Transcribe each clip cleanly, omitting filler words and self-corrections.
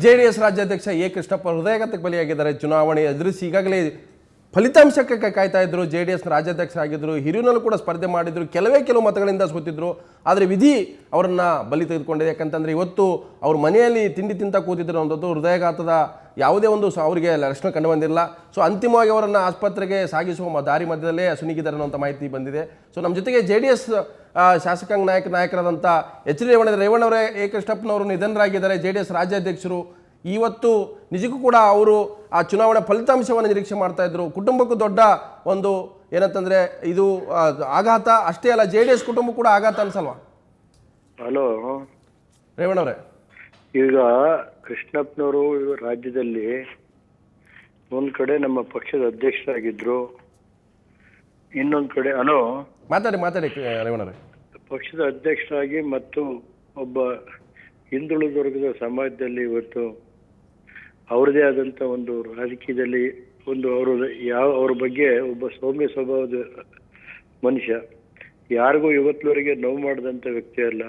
JDS ರಾಜ್ಯಾಧ್ಯಕ್ಷ A Krishnappa ಹೃದಯಘಾತಕ್ಕೆ ಬಲಿಯಾಗಿದ್ದಾರೆ. ಚುನಾವಣೆ ಎದುರಿಸಿ ಈಗಾಗಲೇ ಫಲಿತಾಂಶಕ್ಕೆ ಕಾಯ್ತಾ ಇದ್ರು. ಜೆಡಿಎಸ್ನ ರಾಜ್ಯಾಧ್ಯಕ್ಷರಾಗಿದ್ದರು, ಹಿರಿಯೂರಿನಲ್ಲೂ ಕೂಡ ಸ್ಪರ್ಧೆ ಮಾಡಿದ್ರು, ಕೆಲವು ಮತಗಳಿಂದ ಸೋತಿದ್ರು. ಆದರೆ ವಿಧಿ ಅವರನ್ನ ಬಲಿ ತೆಗೆದುಕೊಂಡಿದೆ. ಯಾಕಂತಂದ್ರೆ ಇವತ್ತು ಅವ್ರ ಮನೆಯಲ್ಲಿ ತಿಂಡಿ ತಿಂತ ಕೂತಿದ್ರು ಅನ್ನೋದು ಹೃದಯಘಾತದ ಯಾವುದೇ ಒಂದು ಅವರಿಗೆ ಲಕ್ಷಣ ಕಂಡು ಬಂದಿಲ್ಲ. ಸೊ ಅಂತಿಮವಾಗಿ ಅವರನ್ನು ಆಸ್ಪತ್ರೆಗೆ ಸಾಗಿಸುವ ದಾರಿ ಮಧ್ಯದಲ್ಲೇ ಸುನಿಗಿದ್ದಾರೆ ಅನ್ನುವಂಥ ಮಾಹಿತಿ ಬಂದಿದೆ. ಸೊ ನಮ್ಮ ಜೊತೆಗೆ ಜೆಡಿಎಸ್ ಶಾಸಕಾಂಗ ನಾಯಕರಾದಂಥ ಎಚ್ ಡಿ ರೇವಣ್ಣವರೇ ಎ ಕೃಷ್ಣಪ್ಪನವರು ನಿಧನರಾಗಿದ್ದಾರೆ. ಜೆಡಿಎಸ್ ರಾಜ್ಯಾಧ್ಯಕ್ಷರು ಇವತ್ತು ನಿಜಕ್ಕೂ ಕೂಡ ಅವರು ಆ ಚುನಾವಣೆ ಫಲಿತಾಂಶವನ್ನು ನಿರೀಕ್ಷೆ ಮಾಡ್ತಾ ಇದ್ರು. ಕುಟುಂಬಕ್ಕೂ ದೊಡ್ಡ ಒಂದು ಏನಂತಂದ್ರೆ ಇದು ಆಘಾತ ಅಷ್ಟೇ ಅಲ್ಲ, ಜೆಡಿಎಸ್ ಕುಟುಂಬ ಕೂಡ ಆಘಾತ ಅನ್ಸಲ್ವಾ? ಹಲೋ ರೇವಣ್ಣವರೇ, ಈಗ ಕೃಷ್ಣಪ್ಪನವರು ರಾಜ್ಯದಲ್ಲಿ ಒಂದ್ ಕಡೆ ನಮ್ಮ ಪಕ್ಷದ ಅಧ್ಯಕ್ಷರಾಗಿದ್ರು, ಇನ್ನೊಂದ್ ಕಡೆ ಮಾತಾಡಿ ರೇವಣ್ಣವರೇ. ಪಕ್ಷದ ಅಧ್ಯಕ್ಷರಾಗಿ ಮತ್ತು ಒಬ್ಬ ಹಿಂದುಳಿದ ವರ್ಗದ ಸಮಾಜದಲ್ಲಿ ಇವತ್ತು ಅವ್ರದೇ ಆದಂತ ಒಂದು ರಾಜಕೀಯದಲ್ಲಿ ಒಂದು ಅವ್ರ ಬಗ್ಗೆ ಒಬ್ಬ ಸೌಮ್ಯ ಸ್ವಭಾವದ ಮನುಷ್ಯ, ಯಾರಿಗೂ ಇವತ್ತಿನವರೆಗೆ ನೋವು ಮಾಡಿದಂತ ವ್ಯಕ್ತಿ ಅಲ್ಲ.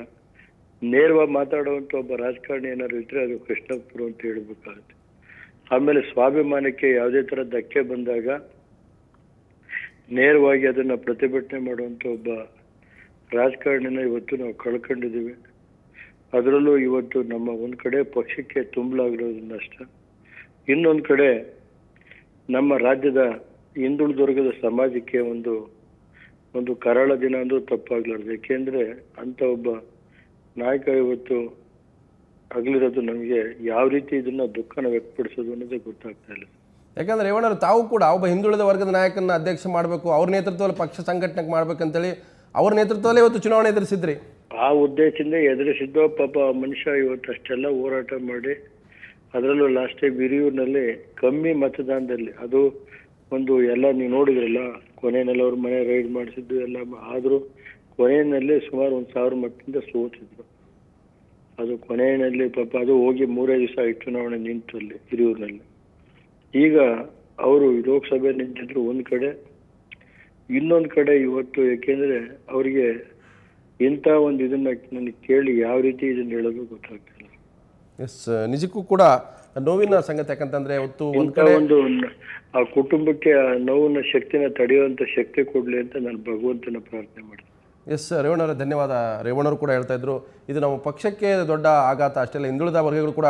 ನೇರವಾಗಿ ಮಾತಾಡುವಂತ ಒಬ್ಬ ರಾಜಕಾರಣಿ ಏನಾದ್ರು ಇದ್ರೆ ಅದು ಕೃಷ್ಣಪ್ಪರು ಅಂತ ಹೇಳ್ಬೇಕಾಗುತ್ತೆ. ಆಮೇಲೆ ಸ್ವಾಭಿಮಾನಕ್ಕೆ ಯಾವುದೇ ತರ ಧಕ್ಕೆ ಬಂದಾಗ ನೇರವಾಗಿ ಅದನ್ನ ಪ್ರತಿಭಟನೆ ಮಾಡುವಂತ ಒಬ್ಬ ರಾಜಕಾರಣಿನ ಇವತ್ತು ನಾವು ಕಳ್ಕೊಂಡಿದ್ದೀವಿ. ಅದರಲ್ಲೂ ಇವತ್ತು ನಮ್ಮ ಒಂದ್ ಕಡೆ ಪಕ್ಷಕ್ಕೆ ತುಂಬಲಾಗಿರೋದು ನಷ್ಟ, ಇನ್ನೊಂದ್ ಕಡೆ ನಮ್ಮ ರಾಜ್ಯದ ಹಿಂದುಳಿದ ವರ್ಗದ ಸಮಾಜಕ್ಕೆ ಒಂದು ಕರಾಳ ದಿನ ಅಂದ್ರೂ ತಪ್ಪಾಗ್ಲಾರ್ದು. ಏಕೆಂದ್ರೆ ಅಂತ ಒಬ್ಬ ನಾಯಕ ಇವತ್ತು ಆಗ್ಲಿರೋದು ನಮಗೆ ಯಾವ ರೀತಿ ಇದನ್ನ ದುಃಖನ ವ್ಯಕ್ತಪಡಿಸೋದು ಅನ್ನೋದೇ ಗೊತ್ತಾಗ್ತಾ ಇಲ್ಲ. ಯಾಕಂದ್ರೆ ರೇವಣ್ಣರು ತಾವು ಕೂಡ ಒಬ್ಬ ಹಿಂದುಳಿದ ವರ್ಗದ ನಾಯಕನ ಅಧ್ಯಕ್ಷ ಮಾಡಬೇಕು, ಅವ್ರ ನೇತೃತ್ವದಲ್ಲಿ ಪಕ್ಷ ಸಂಘಟನೆ ಮಾಡ್ಬೇಕಂತೇಳಿ ಅವ್ರ ನೇತೃತ್ವದಲ್ಲೇ ಇವತ್ತು ಚುನಾವಣೆ ಎದುರಿಸಿದ್ರಿ. ಆ ಉದ್ದೇಶದಿಂದ ಎದುರಿಸಿದ್ದೋ ಪಾಪ ಮನುಷ್ಯ ಇವತ್ತು ಅಷ್ಟೆಲ್ಲ ಹೋರಾಟ ಮಾಡಿ, ಅದರಲ್ಲೂ ಲಾಸ್ಟ್ ಟೈಮ್ ಹಿರಿಯೂರಿನಲ್ಲಿ ಕಮ್ಮಿ ಮತದಾನದಲ್ಲಿ ಅದು ಒಂದು ಎಲ್ಲ ನೀವು ನೋಡಿದ್ರಲ್ಲ, ಕೊನೆಯಲ್ಲಿ ಅವ್ರ ಮನೆ ರೈಡ್ ಮಾಡಿಸಿದ್ದು ಎಲ್ಲ ಆದ್ರೂ ಕೊನೆಯಲ್ಲಿ ಸುಮಾರು 1,000 ಮತದಿಂದ ಸೋತಿದ್ರು. ಅದು ಕೊನೆಯಲ್ಲಿ ಪಾಪ ಅದು ಹೋಗಿ 3 ದಿವಸ ಚುನಾವಣೆ ನಿಂತು ಅಲ್ಲಿ ಹಿರಿಯೂರಿನಲ್ಲಿ. ಈಗ ಅವರು ಲೋಕಸಭೆ ನಿಂತಿದ್ರು ಒಂದ್ ಕಡೆ, ಇನ್ನೊಂದ್ ಕಡೆ ಇವತ್ತು ಯಾಕೆಂದ್ರೆ ಅವ್ರಿಗೆ ಇಂಥ ಒಂದು ಇದನ್ನ ನನಗೆ ಕೇಳಿ ಯಾವ ರೀತಿ ಇದನ್ನ ಹೇಳೋದು ಗೊತ್ತಾಗ್ತಿಲ್ಲ. ಎಸ್, ನಿಜಕ್ಕೂ ಕೂಡ ನೋವಿನ ಸಂಗತಿ. ಯಾಕಂತಂದ್ರೆ ಇವತ್ತು ಒಂದು ಆ ಕುಟುಂಬಕ್ಕೆ ಆ ನೋವಿನ ಶಕ್ತಿನ ತಡೆಯುವಂತ ಶಕ್ತಿ ಕೊಡ್ಲಿ ಅಂತ ನಾನು ಭಗವಂತನ ಪ್ರಾರ್ಥನೆ ಮಾಡ್ತೀನಿ. ಎಸ್ ರೇವಣ್ಣವರೇ, ಧನ್ಯವಾದ. ರೇವಣ್ಣವರು ಕೂಡ ಹೇಳ್ತಾ ಇದ್ರು ಇದು ನಮ್ಮ ಪಕ್ಷಕ್ಕೆ ದೊಡ್ಡ ಆಘಾತ ಅಷ್ಟೇ ಅಲ್ಲ, ಹಿಂದುಳಿದ ವರ್ಗಗಳು ಕೂಡ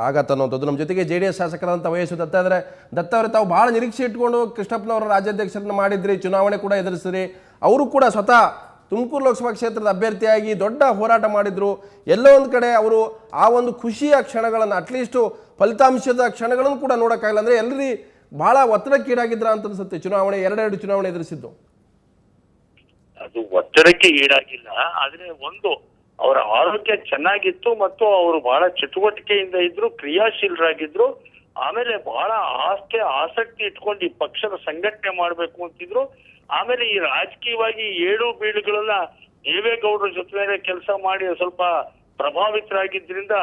ಆಘಾತ ಅನ್ನೋಂಥದ್ದು. ನಮ್ಮ ಜೊತೆಗೆ ಜೆಡಿಎಸ್ ಶಾಸಕರಾದಂಥ ವಯಸ್ಸು ದತ್ತ ಇದ್ದಾರೆ. ದತ್ತ ಅವರೇ, ತಾವು ಭಾಳ ನಿರೀಕ್ಷೆ ಇಟ್ಕೊಂಡು ಕೃಷ್ಣಪ್ಪನವರ ರಾಜ್ಯಾಧ್ಯಕ್ಷರನ್ನ ಮಾಡಿದ್ರಿ, ಚುನಾವಣೆ ಕೂಡ ಎದುರಿಸಿದ್ರಿ. ಅವರು ಕೂಡ ಸ್ವತಃ ತುಮಕೂರು ಲೋಕಸಭಾ ಕ್ಷೇತ್ರದ ಅಭ್ಯರ್ಥಿಯಾಗಿ ದೊಡ್ಡ ಹೋರಾಟ ಮಾಡಿದ್ರು. ಎಲ್ಲೋ ಒಂದು ಕಡೆ ಅವರು ಆ ಒಂದು ಖುಷಿಯ ಕ್ಷಣಗಳನ್ನು, ಅಟ್ಲೀಸ್ಟು ಫಲಿತಾಂಶದ ಕ್ಷಣಗಳನ್ನು ಕೂಡ ನೋಡೋಕ್ಕಾಗಿಲ್ಲ. ಅಂದರೆ ಎಲ್ಲರೂ ಭಾಳ ಒತ್ತಡಕ್ಕೀಡಾಗಿದ್ರ ಅಂತ ಅನ್ಸುತ್ತೆ. ಚುನಾವಣೆ ಎರಡೆರಡು ಚುನಾವಣೆ ಎದುರಿಸಿದ್ದು ಅದು ಒತ್ತಡಕ್ಕೆ ಈಡಾಗಿಲ್ಲ. ಆದ್ರೆ ಅವರ ಆರೋಗ್ಯ ಚೆನ್ನಾಗಿತ್ತು ಮತ್ತು ಅವರು ಬಹಳ ಚಟುವಟಿಕೆಯಿಂದ ಇದ್ರು, ಕ್ರಿಯಾಶೀಲರಾಗಿದ್ರು. ಆಮೇಲೆ ಬಹಳ ಆಸಕ್ತಿ ಇಟ್ಕೊಂಡು ಈ ಪಕ್ಷದ ಸಂಘಟನೆ ಮಾಡ್ಬೇಕು ಅಂತಿದ್ರು. ಆಮೇಲೆ ಈ ರಾಜಕೀಯವಾಗಿ ಏಳು ಬೀಳುಗಳನ್ನ ದೇವೇಗೌಡರ ಜೊತೆ ಕೆಲಸ ಮಾಡಿ ಸ್ವಲ್ಪ ಪ್ರಭಾವಿತರಾಗಿದ್ರಿಂದ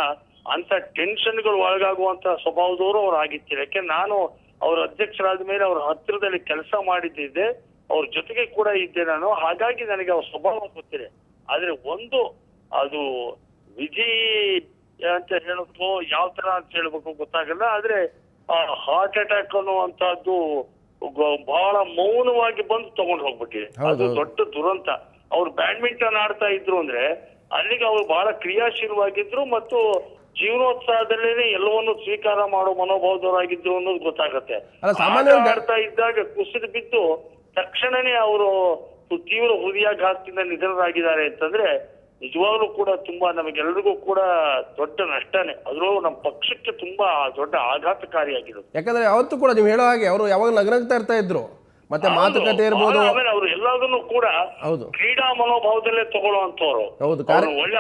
ಅಂತ ಟೆನ್ಷನ್ಗಳು ಒಳಗಾಗುವಂತ ಸ್ವಭಾವದವರು ಅವ್ರು ಆಗಿರ್ತಾರೆ. ಯಾಕೆ ನಾನು ಅವ್ರ ಅಧ್ಯಕ್ಷರಾದ ಮೇಲೆ ಅವ್ರ ಹತ್ತಿರದಲ್ಲಿ ಕೆಲಸ ಮಾಡಿದ್ದೆ, ಅವ್ರ ಜೊತೆಗೆ ಕೂಡ ಇದ್ದೆ ನಾನು. ಹಾಗಾಗಿ ನನಗೆ ಅವ್ರ ಸ್ವಭಾವ ಗೊತ್ತಿದೆ. ಆದ್ರೆ ಅದು ವಿಧಿ ಅಂತ ಹೇಳೋದು ಯಾವ ತರ ಅಂತ ಹೇಳ್ಬೇಕು ಗೊತ್ತಾಗಲ್ಲ. ಆದ್ರೆ ಹಾರ್ಟ್ ಅಟ್ಯಾಕ್ ಅನ್ನುವಂತಹದ್ದು ಬಹಳ ಮೌನವಾಗಿ ಬಂದು ತಗೊಂಡು ಹೋಗ್ಬಿಟ್ಟಿದೆ. ಅದು ದೊಡ್ಡ ದುರಂತ. ಅವ್ರು ಬ್ಯಾಡ್ಮಿಂಟನ್ ಆಡ್ತಾ ಇದ್ರು ಅಂದ್ರೆ ಅಲ್ಲಿಗೆ ಅವ್ರು ಬಹಳ ಕ್ರಿಯಾಶೀಲವಾಗಿದ್ರು ಮತ್ತು ಜೀವನೋತ್ಸಾಹದಲ್ಲೇನೆ ಎಲ್ಲವನ್ನೂ ಸ್ವೀಕಾರ ಮಾಡೋ ಮನೋಭಾವದವರಾಗಿದ್ರು ಅನ್ನೋದು ಗೊತ್ತಾಗತ್ತೆ. ಆಡ್ತಾ ಇದ್ದಾಗ ಕುಸಿದು ಬಿದ್ದು ತಕ್ಷಣನೇ ಅವರು ತೀವ್ರ ಹೃದಯಾಘಾತದಿಂದ ನಿಧನರಾಗಿದ್ದಾರೆ ಅಂತಂದ್ರೆ ನಿಜವಾಗ್ಲೂ ಕೂಡ ತುಂಬಾ ನಮಗೆಲ್ಲರಿಗೂ ಕೂಡ ದೊಡ್ಡ ನಷ್ಟನೇ. ಅದ್ರಲ್ಲೂ ನಮ್ಮ ಪಕ್ಷಕ್ಕೆ ತುಂಬಾ ದೊಡ್ಡ ಆಘಾತಕಾರಿಯಾಗಿರೋದು. ಯಾಕಂದ್ರೆ ಯಾವತ್ತೂ ಕೂಡ ನೀವು ಹೇಳೋ ಹಾಗೆ ಅವರು ಯಾವಾಗ ನಗನಗ್ತಾ ಇರ್ತಾ ಇದ್ರು, ಮತ್ತೆ ಮಾತುಕತೆ ಇರ್ಬೋದು. ಆಮೇಲೆ ಅವ್ರು ಎಲ್ಲದನ್ನು ಕೂಡ ಕ್ರೀಡಾ ಮನೋಭಾವದಲ್ಲೇ ತಗೊಳ್ಳುವಂತವ್ರು, ಒಳ್ಳೆ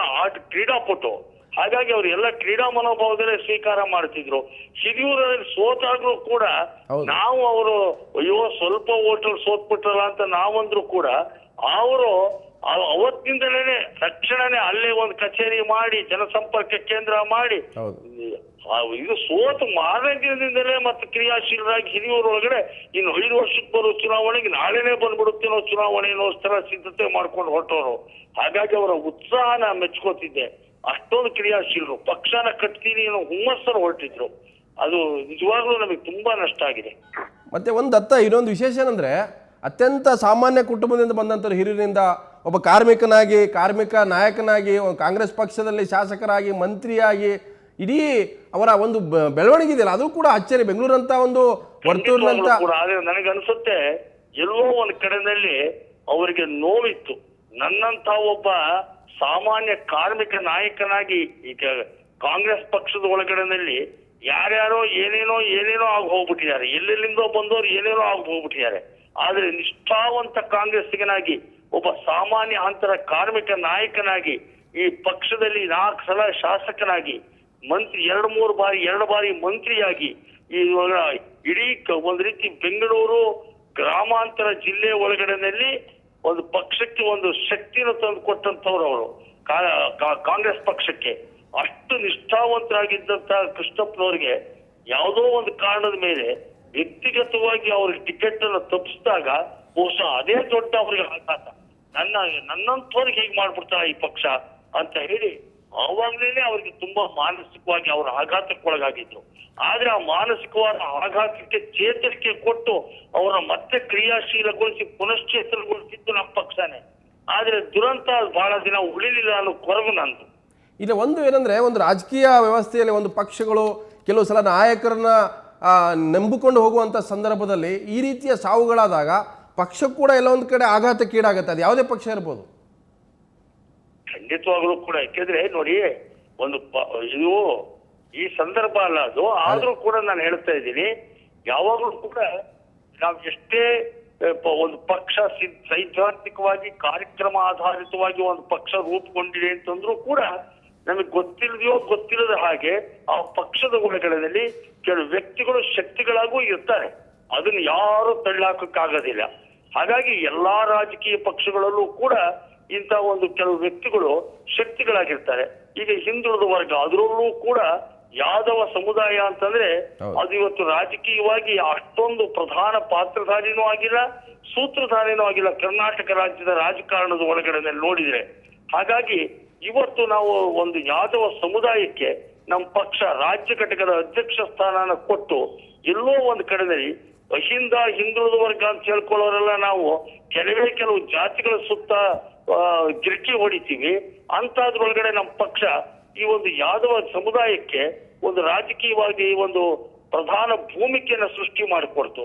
ಕ್ರೀಡಾಪಟು. ಹಾಗಾಗಿ ಅವ್ರು ಎಲ್ಲ ಕ್ರೀಡಾ ಮನೋಭಾವದಲ್ಲೇ ಸ್ವೀಕಾರ ಮಾಡ್ತಿದ್ರು. ಹಿರಿಯೂರಲ್ಲಿ ಸೋತಾಗ್ಲೂ ಕೂಡ ನಾವು ಅವರು ಅಯ್ಯೋ ಸ್ವಲ್ಪ ಓಟಲ್ ಸೋತ್ಬಿಟ್ರಲ್ಲ ಅಂತ ನಾವಂದ್ರು ಕೂಡ ಅವರು ಅವತ್ತಿನಿಂದಲೇ ತಕ್ಷಣನೇ ಅಲ್ಲೇ ಒಂದು ಕಚೇರಿ ಮಾಡಿ ಜನಸಂಪರ್ಕ ಕೇಂದ್ರ ಮಾಡಿ ಇದು ಸೋತು ಮಾರನೇ ದಿನದಿಂದಲೇ ಮತ್ತೆ ಕ್ರಿಯಾಶೀಲರಾಗಿ ಹಿರಿಯೂರೊಳಗಡೆ ಇನ್ನು 5 ವರ್ಷಕ್ಕೆ ಬರೋ ಚುನಾವಣೆಗೆ ನಾಳೆನೇ ಬಂದ್ಬಿಡುತ್ತೇನೋ ಚುನಾವಣೆ ಅನ್ನೋ ತರ ಸಿದ್ಧತೆ ಮಾಡ್ಕೊಂಡು ಹೊರಟವರು. ಹಾಗಾಗಿ ಅವರ ಉತ್ಸಾಹನ ಮೆಚ್ಕೋತಿದ್ದೆ. ಅಷ್ಟೊಂದು ಕ್ರಿಯಾಶೀಲರು, ಪಕ್ಷನ ಕಟ್ತೀನಿ ಅನ್ನೋ ಹುಮ್ಮಸ್ಸನ್ನು ಹೊರಟಿದ್ರು. ಅದು ನಿಜವಾಗ್ಲೂ ನಮಗೆ ತುಂಬಾ ನಷ್ಟ ಆಗಿದೆ. ಮತ್ತೆ ಒಂದು ದತ್ತ ಇನ್ನೊಂದು ವಿಶೇಷ ಏನಂದ್ರೆ, ಅತ್ಯಂತ ಸಾಮಾನ್ಯ ಕುಟುಂಬದಿಂದ ಬಂದಂಥವ್ರು, ಹಿರಿಯರಿಂದ ಒಬ್ಬ ಕಾರ್ಮಿಕನಾಗಿ, ಕಾರ್ಮಿಕ ನಾಯಕನಾಗಿ, ಕಾಂಗ್ರೆಸ್ ಪಕ್ಷದಲ್ಲಿ ಶಾಸಕರಾಗಿ, ಮಂತ್ರಿಯಾಗಿ, ಇಡೀ ಅವರ ಒಂದು ಬೆಳವಣಿಗೆ ಇದೆಯಲ್ಲ, ಅದು ಕೂಡ ಅಚ್ಚರಿ. ಬೆಂಗಳೂರಂತ ಒಂದು ವರ್ತೂರಿನಂತ ಕೂಡ. ಆದ್ರೆ ನನಗನ್ಸುತ್ತೆ ಎಲ್ಲೋ ಒಂದ್ ಕಡೆನಲ್ಲಿ ಅವರಿಗೆ ನೋವಿತ್ತು. ನನ್ನಂತ ಒಬ್ಬ ಸಾಮಾನ್ಯ ಕಾರ್ಮಿಕ ನಾಯಕನಾಗಿ ಈಗ ಕಾಂಗ್ರೆಸ್ ಪಕ್ಷದ ಒಳಗಡೆನಲ್ಲಿ ಯಾರ್ಯಾರೋ ಏನೇನೋ ಆಗಿ ಹೋಗ್ಬಿಟ್ಟಿದ್ದಾರೆ, ಎಲ್ಲೆಲ್ಲಿಂದೋ ಬಂದವರು ಏನೇನೋ ಆಗಿ ಹೋಗ್ಬಿಟ್ಟಿದ್ದಾರೆ. ಆದ್ರೆ ನಿಷ್ಠಾವಂತ ಕಾಂಗ್ರೆಸ್ಸಿಗನಾಗಿ, ಒಬ್ಬ ಸಾಮಾನ್ಯ ಹಂತರ ಕಾರ್ಮಿಕ ನಾಯಕನಾಗಿ, ಈ ಪಕ್ಷದಲ್ಲಿ 4 ಸಲ ಶಾಸಕನಾಗಿ, ಮಂತ್ರಿ 2 ಬಾರಿ ಮಂತ್ರಿಯಾಗಿ, ಈ ಇಡೀ ಒಂದ್ ರೀತಿ ಬೆಂಗಳೂರು ಗ್ರಾಮಾಂತರ ಜಿಲ್ಲೆ ಒಳಗಡೆನಲ್ಲಿ ಒಂದು ಪಕ್ಷಕ್ಕೆ ಒಂದು ಶಕ್ತಿನ ತಂದು ಕೊಟ್ಟಂತವ್ರು ಅವರು ಕಾಂಗ್ರೆಸ್ ಪಕ್ಷಕ್ಕೆ. ಅಷ್ಟು ನಿಷ್ಠಾವಂತರಾಗಿದ್ದಂತ ಕೃಷ್ಣಪ್ಪನವ್ರಿಗೆ ಯಾವುದೋ ಒಂದು ಕಾರಣದ ಮೇಲೆ ವ್ಯಕ್ತಿಗತವಾಗಿ ಅವ್ರಿಗೆ ಟಿಕೆಟ್ ಅನ್ನು ತಪ್ಪಿಸಿದಾಗ ಬಹುಶಃ ಅದೇ ದೊಡ್ಡ ಅವ್ರಿಗೆ ಆಘಾತ. ನನ್ನಂತವ್ರಿಗೆ ಹೀಗೆ ಮಾಡ್ಬಿಡ್ತಾರ ಈ ಪಕ್ಷ ಅಂತ ಹೇಳಿ ಆವಾಗ್ಲೇನೆ ಅವ್ರಿಗೆ ತುಂಬಾ ಮಾನಸಿಕವಾಗಿ ಅವ್ರ ಆಘಾತಕ್ಕೊಳಗಾಗಿದ್ರು. ಆದ್ರೆ ಆ ಮಾನಸಿಕವಾದ ಆಘಾತಕ್ಕೆ ಚೇತರಿಕೆ ಕೊಟ್ಟು ಅವರ ಮತ್ತೆ ಕ್ರಿಯಾಶೀಲಗೊಳಿಸಿ ಪುನಶ್ಚೇತನಗೊಳಿಸಿದ್ದು ನಮ್ಮ ಪಕ್ಷನೇ. ಆದ್ರೆ ದುರಂತ ಬಹಳ ದಿನ ಉಳಿಲಿಲ್ಲ ಅನ್ನೋ ಕೊರಗು ನಂದು. ಇಲ್ಲ, ಒಂದು ಏನಂದ್ರೆ, ಒಂದು ರಾಜಕೀಯ ವ್ಯವಸ್ಥೆಯಲ್ಲಿ ಒಂದು ಪಕ್ಷಗಳು ಕೆಲವು ಸಲ ನಾಯಕರನ್ನ ನಂಬಿಕೊಂಡು ಹೋಗುವಂತ ಸಂದರ್ಭದಲ್ಲಿ ಈ ರೀತಿಯ ಸಾವುಗಳಾದಾಗ ಪಕ್ಷ ಕೂಡ ಎಲ್ಲ ಒಂದು ಕಡೆ ಆಘಾತಕ್ಕೀಡಾಗತ್ತೆ. ಅದು ಯಾವುದೇ ಪಕ್ಷ ಇರ್ಬೋದು. ಖಂಡಿತವಾಗ್ಲೂ ಕೂಡ. ಯಾಕೆಂದ್ರೆ ನೋಡಿ, ಇದು ಈ ಸಂದರ್ಭ ಅಲ್ಲ ಅದು. ಆದ್ರೂ ಕೂಡ ನಾನು ಹೇಳ್ತಾ ಇದ್ದೀನಿ, ಯಾವಾಗ್ಲೂ ಕೂಡ ನಾವು ಎಷ್ಟೇ ಒಂದು ಪಕ್ಷ ಸೈದ್ಧಾಂತಿಕವಾಗಿ ಕಾರ್ಯಕ್ರಮ ಆಧಾರಿತವಾಗಿ ಒಂದು ಪಕ್ಷ ರೂಪುಗೊಂಡಿದೆ ಅಂತಂದ್ರೂ ಕೂಡ ನಮಗೆ ಗೊತ್ತಿಲ್ಲದ ಹಾಗೆ ಆ ಪಕ್ಷದ ಒಳಗಡೆಯಲ್ಲಿ ಕೆಲವು ವ್ಯಕ್ತಿಗಳು ಶಕ್ತಿಗಳಾಗೂ ಇರ್ತಾರೆ. ಅದನ್ನ ಯಾರು ತಳ್ಳಾಕಕ್ಕಾಗೋದಿಲ್ಲ. ಹಾಗಾಗಿ ಎಲ್ಲಾ ರಾಜಕೀಯ ಪಕ್ಷಗಳಲ್ಲೂ ಕೂಡ ಇಂಥ ಒಂದು ಕೆಲವು ವ್ಯಕ್ತಿಗಳು ಶಕ್ತಿಗಳಾಗಿರ್ತಾರೆ. ಈಗ ಹಿಂದುಳಿದ ವರ್ಗ, ಅದರಲ್ಲೂ ಕೂಡ ಯಾದವ ಸಮುದಾಯ ಅಂತಂದ್ರೆ ಅದು ಇವತ್ತು ರಾಜಕೀಯವಾಗಿ ಅಷ್ಟೊಂದು ಪ್ರಧಾನ ಪಾತ್ರಧಾರಿನೂ ಆಗಿಲ್ಲ, ಸೂತ್ರಧಾರಿನೂ ಆಗಿಲ್ಲ ಕರ್ನಾಟಕ ರಾಜ್ಯದ ರಾಜಕಾರಣದ ಒಳಗಡೆ ನೋಡಿದ್ರೆ. ಹಾಗಾಗಿ ಇವತ್ತು ನಾವು ಒಂದು ಯಾದವ ಸಮುದಾಯಕ್ಕೆ ನಮ್ಮ ಪಕ್ಷ ರಾಜ್ಯ ಘಟಕದ ಅಧ್ಯಕ್ಷ ಸ್ಥಾನನ ಕೊಟ್ಟು ಎಲ್ಲೋ ಒಂದು ಕಡೆಯಲ್ಲಿ ಹಿಂದುಳಿದ ವರ್ಗ ಅಂತ ಹೇಳ್ಕೊಳ್ಳೋರೆಲ್ಲ ನಾವು ಕೆಲವು ಜಾತಿಗಳ ಸುತ್ತ ಗಿರ್ಕಿ ಹೊಡಿತೀವಿ. ಅಂತದ್ರೊಳಗಡೆ ನಮ್ಮ ಪಕ್ಷ ಈ ಒಂದು ಯಾದವ ಸಮುದಾಯಕ್ಕೆ ಒಂದು ರಾಜಕೀಯವಾಗಿ ಒಂದು ಪ್ರಧಾನ ಭೂಮಿಕೆಯನ್ನ ಸೃಷ್ಟಿ ಮಾಡಿಕೊಡ್ತು.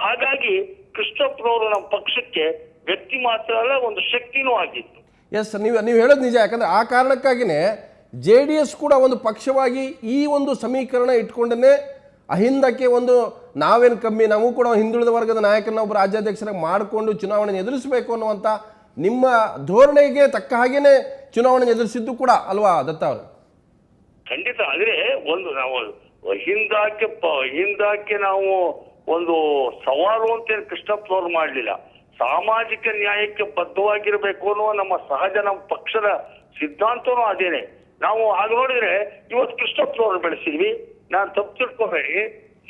ಹಾಗಾಗಿ ಕೃಷ್ಣಪ್ಪನವರು ನಮ್ಮ ಪಕ್ಷಕ್ಕೆ ವ್ಯಕ್ತಿ ಮಾತ್ರ ಅಲ್ಲ, ಒಂದು ಶಕ್ತಿನೂ ಆಗಿತ್ತು. ಎಸ್, ನೀವು ಹೇಳೋದು ನಿಜ. ಯಾಕಂದ್ರೆ ಆ ಕಾರಣಕ್ಕಾಗಿನೇ JDS ಕೂಡ ಒಂದು ಪಕ್ಷವಾಗಿ ಈ ಒಂದು ಸಮೀಕರಣ ಇಟ್ಕೊಂಡೇ ಅಹಿಂದಕ್ಕೆ ಒಂದು ನಾವೇನು ಕಮ್ಮಿ, ನಾವು ಕೂಡ ಹಿಂದುಳಿದ ವರ್ಗದ ನಾಯಕನ ಒಬ್ಬ ರಾಜ್ಯಾಧ್ಯಕ್ಷರಾಗಿ ಮಾಡಿಕೊಂಡು ಚುನಾವಣೆ ಎದುರಿಸಬೇಕು ಅನ್ನುವಂಥ ನಿಮ್ಮ ಧೋರಣೆಗೆ ತಕ್ಕ ಹಾಗೇನೆ ಚುನಾವಣೆ ಎದುರಿಸಿದ್ದು ಕೂಡ ಅಲ್ವಾ ದತ್ತ ಅವರು? ಖಂಡಿತ. ಆದ್ರೆ ಒಂದು ನಾವು ಹಿಂದಕ್ಕೆ ನಾವು ಒಂದು ಸವಾಲು ಅಂತ ಕೃಷ್ಣಪ್ಪನವ್ರು ಮಾಡ್ಲಿಲ್ಲ. ಸಾಮಾಜಿಕ ನ್ಯಾಯಕ್ಕೆ ಬದ್ಧವಾಗಿರ್ಬೇಕು ಅನ್ನೋ ನಮ್ಮ ಸಹಜ ನಮ್ಮ ಪಕ್ಷದ ಸಿದ್ಧಾಂತನೂ ಅದೇನೆ. ನಾವು ಹಾಗೆ ನೋಡಿದ್ರೆ ಇವತ್ತು ಕೃಷ್ಣಪ್ಪನವ್ರು ಬೆಳೆಸಿದ್ವಿ. ನಾನು ತಪ್ಪು ತಿಳ್ಕೊಬೇಡಿ,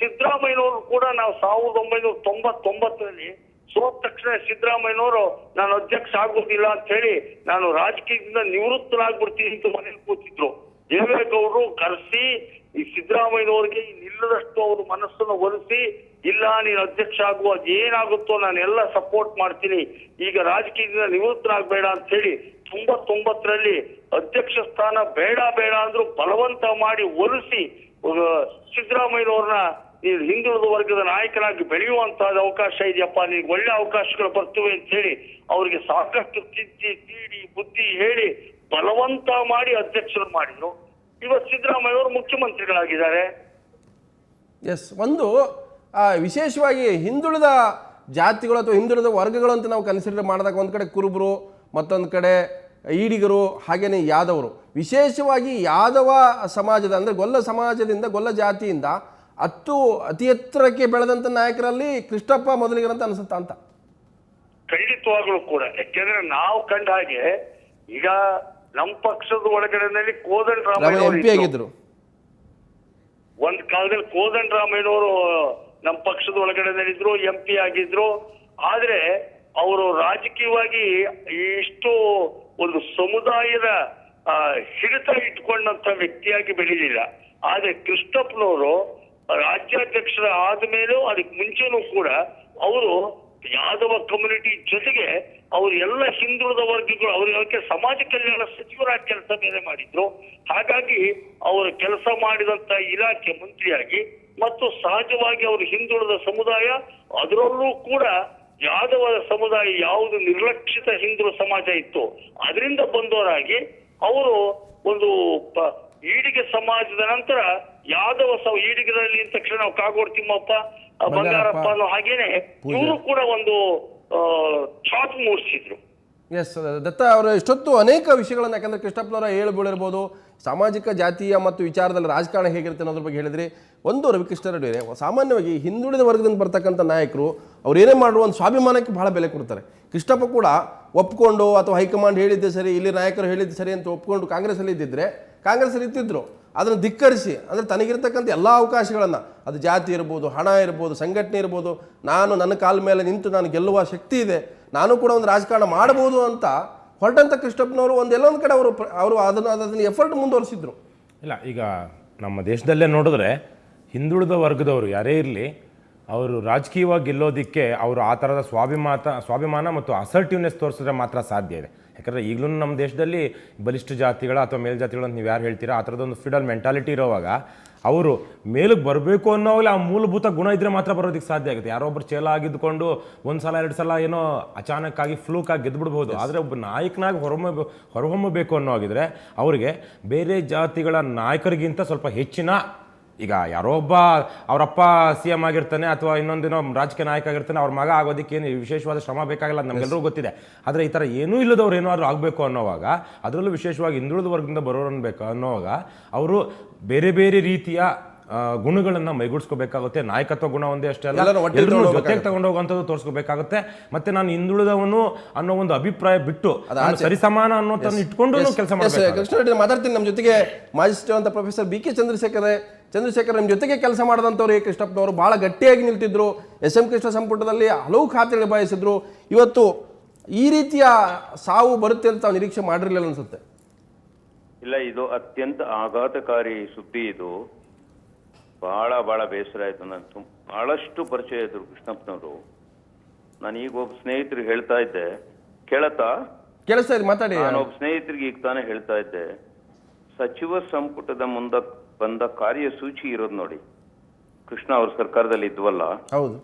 ಸಿದ್ದರಾಮಯ್ಯನವರು ಕೂಡ ನಾವು 1999ರಲ್ಲಿ ಸೋತ ತಕ್ಷಣ ಸಿದ್ದರಾಮಯ್ಯನವರು ನಾನು ಅಧ್ಯಕ್ಷ ಆಗುವುದಿಲ್ಲ ಅಂತ ಹೇಳಿ ನಾನು ರಾಜಕೀಯದಿಂದ ನಿವೃತ್ತನಾಗ್ಬಿಡ್ತೀನಿ ಅಂತ ಮನೇಲಿ ಕೂತಿದ್ರು. ದೇವೇಗೌಡರು ಕರೆಸಿ ಈ ಸಿದ್ದರಾಮಯ್ಯನವ್ರಿಗೆ ನಿಲ್ಲದಷ್ಟು ಅವ್ರ ಮನಸ್ಸನ್ನು ಒಲಿಸಿ, ಇಲ್ಲ ನೀನು ಅಧ್ಯಕ್ಷ ಆಗುವ, ಏನಾಗುತ್ತೋ ನಾನೆಲ್ಲ ಸಪೋರ್ಟ್ ಮಾಡ್ತೀನಿ, ಈಗ ರಾಜಕೀಯದಿಂದ ನಿವೃತ್ತನಾಗಬೇಡ ಅಂತ ಹೇಳಿ 99ರಲ್ಲಿ ಅಧ್ಯಕ್ಷ ಸ್ಥಾನ ಬೇಡ ಅಂದ್ರು ಬಲವಂತ ಮಾಡಿ ಒಲಿಸಿ ಸಿದ್ದರಾಮಯ್ಯನವ್ರನ್ನ ನೀನು ಹಿಂದುಳಿದ ವರ್ಗದ ನಾಯಕನಾಗಿ ಬೆಳೆಯುವಂತಹ ಅವಕಾಶ ಇದೆಯಪ್ಪ, ನಿನ್ಗೆ ಒಳ್ಳೆ ಅವಕಾಶಗಳು ಬರ್ತವೆ ಅಂತ ಹೇಳಿ ಅವ್ರಿಗೆ ಸಾಕಷ್ಟು ತೀಡಿ ಬುದ್ಧಿ ಹೇಳಿ ಬಲವಂತ ಮಾಡಿ ಅಧ್ಯಕ್ಷರು ಮಾಡಿದ್ರು. ಇವತ್ತು ಸಿದ್ದರಾಮಯ್ಯವರು ಮುಖ್ಯಮಂತ್ರಿಗಳಾಗಿದ್ದಾರೆ. ಎಸ್, ಒಂದು ವಿಶೇಷವಾಗಿ ಹಿಂದುಳಿದ ಜಾತಿಗಳು ಅಥವಾ ಹಿಂದುಳಿದ ವರ್ಗಗಳು ಅಂತ ನಾವು ಕನ್ಸಿಡರ್ ಮಾಡಿದಾಗ ಒಂದು ಕಡೆ ಕುರುಬರು, ಮತ್ತೊಂದು ಕಡೆ ಈಡಿಗರು, ಹಾಗೇನೆ ಯಾದವರು. ವಿಶೇಷವಾಗಿ ಯಾದವ ಸಮಾಜದ ಅಂದರೆ ಗೊಲ್ಲ ಸಮಾಜದಿಂದ, ಗೊಲ್ಲ ಜಾತಿಯಿಂದ ಅತಿ ಎತ್ತರಕ್ಕೆ ಬೆಳೆದಂಥ ನಾಯಕರಲ್ಲಿ ಕೃಷ್ಣಪ್ಪ ಮೊದಲಿಗರಂತ ಅನಿಸುತ್ತಾ ಅಂತ? ಖಂಡಿತವಾಗ್ಲೂ ಕೂಡ. ಯಾಕೆಂದ್ರೆ ನಾವು ಕಂಡ ಹಾಗೆ ಈಗ ನಮ್ಮ ಪಕ್ಷದ ಒಳಗಡೆನಲ್ಲಿ MP ಆಗಿದ್ರು. ಒಂದ್ ಕಾಲದಲ್ಲಿ ಕೋದಂಡರಾಮಯ್ಯನವರು ನಮ್ಮ ಪಕ್ಷದ ಒಳಗಡೆನಲ್ಲಿದ್ರು, MP ಆಗಿದ್ರು. ಆದ್ರೆ ಅವರು ರಾಜಕೀಯವಾಗಿ ಇಷ್ಟು ಒಂದು ಸಮುದಾಯದ ಹಿಡಿತ ಇಟ್ಕೊಂಡಂತ ವ್ಯಕ್ತಿಯಾಗಿ ಬೆಳೀಲಿಲ್ಲ. ಆದ್ರೆ ಕೃಷ್ಣಪ್ಪನವರು ರಾಜ್ಯಾಧ್ಯಕ್ಷರ ಆದ್ಮೇಲೂ ಅದಕ್ಕೆ ಮುಂಚೆನೂ ಕೂಡ ಅವರು ಯಾದವ ಕಮ್ಯುನಿಟಿ ಜೊತೆಗೆ ಅವರು ಎಲ್ಲ ಹಿಂದುಳಿದ ವರ್ಗಗಳು ಅವರಿಗೆ ಸಮಾಜ ಕಲ್ಯಾಣ ಸಚಿವರಾಗಿ ಕೆಲಸ ಬೇರೆ ಮಾಡಿದ್ರು. ಹಾಗಾಗಿ ಅವರು ಕೆಲಸ ಮಾಡಿದಂತ ಇಲಾಖೆ ಮಂತ್ರಿಯಾಗಿ ಮತ್ತು ಸಹಜವಾಗಿ ಅವರು ಹಿಂದುಳಿದ ಸಮುದಾಯ, ಅದರಲ್ಲೂ ಕೂಡ ಯಾದವ ಸಮುದಾಯ ಯಾವುದು ನಿರ್ಲಕ್ಷಿತ ಹಿಂದುಳಿದ ಸಮಾಜ ಇತ್ತು ಅದರಿಂದ ಬಂದವರಾಗಿ ಅವರು ಒಂದು ಈಡಿಗೆ ಸಮಾಜದ ನಂತರ ಯಾದವ ಈಡಿಗರಲ್ಲಿ ಅಂದ ತಕ್ಷಣ ನಾವು ಕಾಗೋಡು ತಿಮ್ಮಪ್ಪ, ಬಂಗಾರಪ್ಪ ಅನ್ನೋ ಹಾಗೇನೆ ಇವರು ಕೂಡ ಒಂದು ಛಾಪ್ ಮೂಡಿಸಿದ್ರು. ಎಸ್ ದತ್ತ ಅವರು ಇಷ್ಟೊತ್ತು ಅನೇಕ ವಿಷಯಗಳನ್ನು, ಯಾಕಂದರೆ ಕೃಷ್ಣಪ್ಪನವರ ಏಳು ಬೀಳಿರ್ಬೋದು, ಸಾಮಾಜಿಕ ಜಾತೀಯ ಮತ್ತು ವಿಚಾರದಲ್ಲಿ ರಾಜಕಾರಣ ಹೇಗಿರುತ್ತೆ ಅನ್ನೋದ್ರ ಬಗ್ಗೆ ಹೇಳಿದ್ರಿ. ಒಂದು ರವಿಕೃಷ್ಣ ರೆಡ್ಡಿ ಸಾಮಾನ್ಯವಾಗಿ ಹಿಂದುಳಿದ ವರ್ಗದಿಂದ ಬರ್ತಕ್ಕಂಥ ನಾಯಕರು ಅವ್ರು ಏನೇ ಮಾಡುವ ಒಂದು ಸ್ವಾಭಿಮಾನಕ್ಕೆ ಬಹಳ ಬೆಲೆ ಕೊಡ್ತಾರೆ. ಕೃಷ್ಣಪ್ಪ ಕೂಡ ಒಪ್ಕೊಂಡು ಅಥವಾ ಹೈಕಮಾಂಡ್ ಹೇಳಿದ್ದೆ ಸರಿ, ಇಲ್ಲಿ ನಾಯಕರು ಹೇಳಿದ್ದು ಸರಿ ಅಂತ ಒಪ್ಕೊಂಡು ಕಾಂಗ್ರೆಸ್ಸಲ್ಲಿ ಇದ್ದಿದ್ರೆ ಕಾಂಗ್ರೆಸ್ಸಲ್ಲಿ ಇರ್ತಿದ್ರು. ಅದನ್ನು ಧಿಕ್ಕರಿಸಿ, ಅಂದರೆ ತನಗಿರ್ತಕ್ಕಂಥ ಎಲ್ಲ ಅವಕಾಶಗಳನ್ನು, ಅದು ಜಾತಿ ಇರ್ಬೋದು, ಹಣ ಇರ್ಬೋದು, ಸಂಘಟನೆ ಇರ್ಬೋದು, ನಾನು ನನ್ನ ಕಾಲ ಮೇಲೆ ನಿಂತು ನಾನು ಗೆಲ್ಲುವ ಶಕ್ತಿ ಇದೆ, ನಾನು ಕೂಡ ಒಂದು ರಾಜಕಾರಣ ಮಾಡ್ಬೋದು ಅಂತ ಹೊರಟಂಥ ಕೃಷ್ಣಪ್ಪನವರು ಒಂದೆಲ್ಲೊಂದು ಕಡೆ ಅವರು ಅದನ್ನು ಎಫರ್ಟ್ ಮುಂದುವರಿಸಿದ್ರು. ಇಲ್ಲ, ಈಗ ನಮ್ಮ ದೇಶದಲ್ಲೇ ನೋಡಿದ್ರೆ ಹಿಂದುಳಿದ ವರ್ಗದವರು ಯಾರೇ ಇರಲಿ ಅವರು ರಾಜಕೀಯವಾಗಿ ಗೆಲ್ಲೋದಕ್ಕೆ ಅವರು ಆ ಥರದ ಸ್ವಾಭಿಮಾನ ಮತ್ತು ಅಸರ್ಟಿವ್ನೆಸ್ ತೋರಿಸಿದ್ರೆ ಮಾತ್ರ ಸಾಧ್ಯ ಇದೆ. ಯಾಕಂದರೆ ಈಗಲೂ ನಮ್ಮ ದೇಶದಲ್ಲಿ ಬಲಿಷ್ಠ ಜಾತಿಗಳ ಅಥವಾ ಮೇಲ್ಜಾತಿಗಳು ಅಂತ ನೀವು ಯಾರು ಹೇಳ್ತೀರಾ ಆ ಥರದೊಂದು ಫಿಡಲ್ ಮೆಂಟಾಲಿಟಿ ಇರೋವಾಗ ಅವರು ಮೇಲಕ್ಕೆ ಬರಬೇಕು ಅನ್ನೋವಾಗಲೇ ಆ ಮೂಲಭೂತ ಗುಣ ಇದ್ದರೆ ಮಾತ್ರ ಬರೋದಕ್ಕೆ ಸಾಧ್ಯ ಆಗುತ್ತೆ. ಯಾರೊಬ್ಬರು ಚೇಲ ಆಗಿದ್ದುಕೊಂಡು ಒಂದು ಸಲ ಎರಡು ಸಲ ಏನೋ ಅಚಾನಕ್ಕಾಗಿ ಫ್ಲೂಕಾಗಿ ಗೆದ್ದುಬಿಡ್ಬೋದು. ಆದರೆ ಒಬ್ಬ ನಾಯಕನಾಗಿ ಹೊರಹೊಮ್ಮಬೇಕು ಅನ್ನೋ ಆಗಿದ್ರೆ ಅವರಿಗೆ ಬೇರೆ ಜಾತಿಗಳ ನಾಯಕರಿಗಿಂತ ಸ್ವಲ್ಪ ಹೆಚ್ಚಿನ, ಈಗ ಯಾರೋ ಒಬ್ಬ ಅವರಪ್ಪ CM ಆಗಿರ್ತಾನೆ ಅಥವಾ ಇನ್ನೊಂದಿನೋ ರಾಜಕೀಯ ನಾಯಕ ಆಗಿರ್ತಾನೆ, ಅವ್ರ ಮಗ ಆಗೋದಕ್ಕೆ ಏನು ವಿಶೇಷವಾದ ಶ್ರಮ ಬೇಕಾಗಿಲ್ಲ, ನಮಗೆಲ್ಲರೂ ಗೊತ್ತಿದೆ. ಆದರೆ ಈ ಥರ ಏನೂ ಇಲ್ಲದವ್ರು ಏನಾದರೂ ಆಗಬೇಕು ಅನ್ನೋವಾಗ, ಅದರಲ್ಲೂ ವಿಶೇಷವಾಗಿ ಹಿಂದುಳಿದ ವರ್ಗದಿಂದ ಬರೋರನ್ನು ಬೇಕು ಅನ್ನೋವಾಗ ಅವರು ಬೇರೆ ಬೇರೆ ರೀತಿಯ ಗುಣಗಳನ್ನು ಮೈಗೂಡಿಸ್ಕೋಬೇಕಾಗುತ್ತೆ. ನಾಯಕತ್ವ ಗುಣ ಒಂದೇ ಅಷ್ಟೇ ಅಲ್ಲ, ಎಲ್ಲರೂ ಜೊತೆಗೆ ತಗೊಂಡು ಹೋಗುವಂಥದ್ದು ತೋರಿಸ್ಕೋಬೇಕಾಗುತ್ತೆ. ಮತ್ತೆ ನಾನು ಹಿಂದುಳಿದವನು ಅನ್ನೋ ಒಂದು ಅಭಿಪ್ರಾಯ ಬಿಟ್ಟು ಸರಿಸಮಾನ ಅನ್ನೋದನ್ನು ಇಟ್ಕೊಂಡು ಕೆಲಸ ಮಾಡಬೇಕು. ಕೃಷ್ಣ ರೆಡ್ಡಿ ಮಾತಾಡ್ತೀನಿ. ನಮ್ಮ ಜೊತೆಗೆ ಮಾಜಿ ಸಚಿವ ಪ್ರೊಫೆಸರ್ BK ಚಂದ್ರಶೇಖರ್ ನಿಮ್ಮ ಜೊತೆಗೆ ಕೆಲಸ ಮಾಡಿದಂಥವ್ರು ಎ ಕೃಷ್ಣಪ್ಪನವರು ಭಾಳ ಗಟ್ಟಿಯಾಗಿ ನಿಲ್ತಿದ್ರು. SM ಕೃಷ್ಣ ಸಂಪುಟದಲ್ಲಿ ಹಲವು ಖಾತೆ ನಿಭಾಯಿಸಿದ್ರು. ಇವತ್ತು ಈ ರೀತಿಯ ಸಾವು ಬರುತ್ತೆ ಅಂತ ನಿರೀಕ್ಷೆ ಮಾಡಿರಲಿಲ್ಲ ಅನ್ಸುತ್ತೆ. ಇಲ್ಲ, ಇದು ಅತ್ಯಂತ ಆಘಾತಕಾರಿ ಸುದ್ದಿ. ಇದು ಬಹಳ ಬೇಸರ ಆಯ್ತು. ನಾನು ಬಹಳಷ್ಟು ಪರಿಚಯ ಇದ್ರು ಕೃಷ್ಣಪ್ಪನವರು. ನಾನು ಈಗ ಒಬ್ಬ ಸ್ನೇಹಿತರಿಗೆ ಹೇಳ್ತಾ ಇದ್ದೆ, ಕೇಳಿಸ್ತಾ ಇದೆ, ಮಾತಾಡಿ. ನಾನು ಒಬ್ಬ ಸ್ನೇಹಿತರಿಗೆ ಈಗ ತಾನೇ ಹೇಳ್ತಾ ಇದ್ದೆ, ಸಚಿವ ಸಂಪುಟದ ಮುಂದೆ ಬಂದ ಕಾರ್ಯಸೂಚಿ ಇರೋದು ನೋಡಿ, ಕೃಷ್ಣ ಅವ್ರ ಸರ್ಕಾರದಲ್ಲಿ ಇದ್ವಲ್ಲ, ಹೌದು,